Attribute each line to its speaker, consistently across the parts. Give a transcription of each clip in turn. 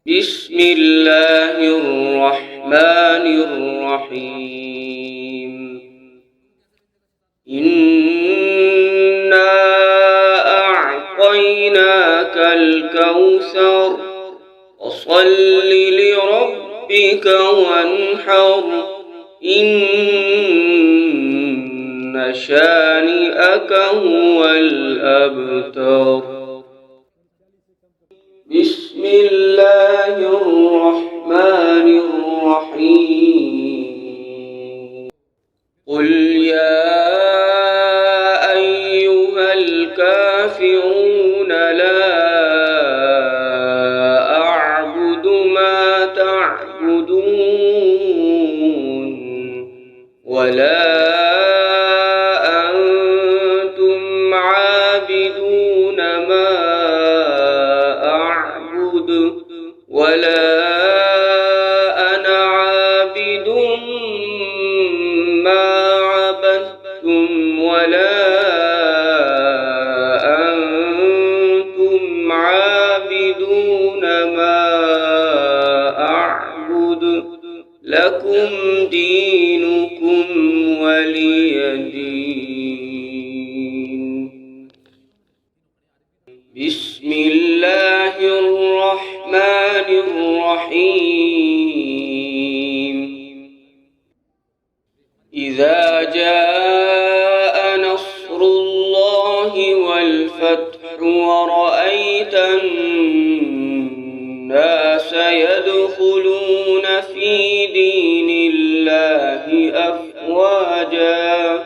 Speaker 1: بسم الله الرحمن الرحيم إنا أعطيناك الكوثر فصل لربك وانحر إن شانئك هو الأبتر. بسم الله الرحمن الرحيم قل يا أيها الكافرون لا أعبد ما تعبدون ولا أنتم عابدون ما ولا أنا عابد ما عبدتم ولا أنتم عابدون ما أعبد لكم دينكم ولي دين. بسم الله الرحمن الرحيم إذا جاء نصر الله والفتح ورأيت الناس يدخلون في دين الله أفواجا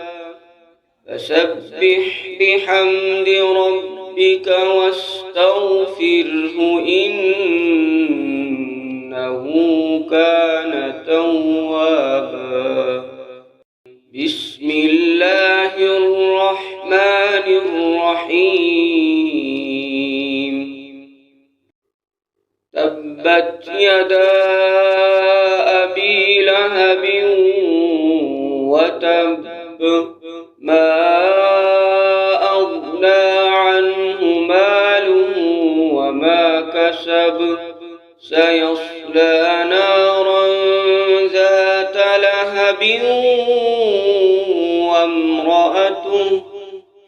Speaker 1: فسبح بحمد ربك واستغفره إنه كان توابا. بسم الله الرحمن الرحيم تبت يدا أبي لهب وتب ما أغنى عنه ماله وما كسب سيصلى نارا ذات لهب وامرأته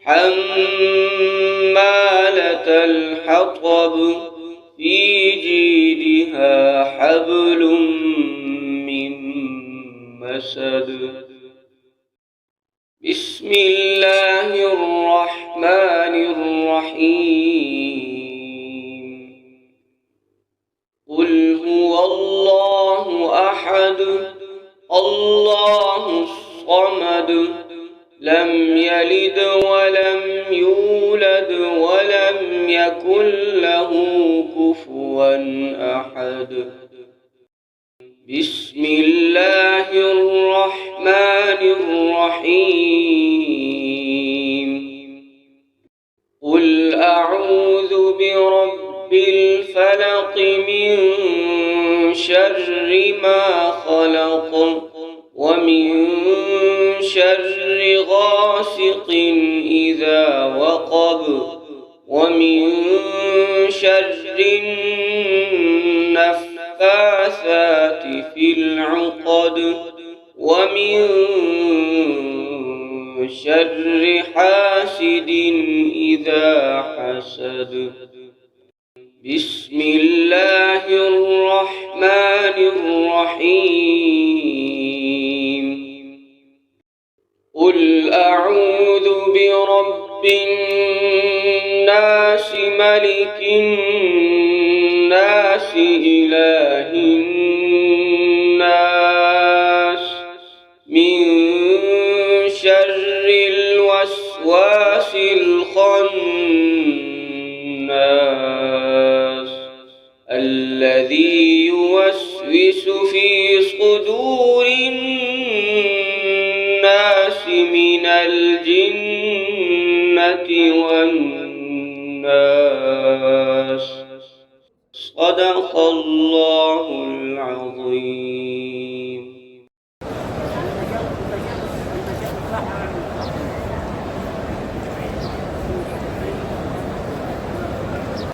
Speaker 1: حمالة الحطب في جيدها حبل من مسد. بسم الله الرحمن الرحيم قل هو الله أحد الله الصمد لم يلد ولم يولد ولم يكن له كفوا أحد. بسم الله الرحمن الرحيم قل أعوذ برب الفلق من شر ما خلق ومن شر غاسق إذا وقب ومن شر النفاثات في العقد ومن شر حاسد إذا حسد. بسم الله الرحمن الرحيم قل أعوذ برب الناس ملك الناس إله الناس من شر الوسواس الخناس الذي يوسوس في صدور الناس من الجنة والناس. صدق الله العظيم.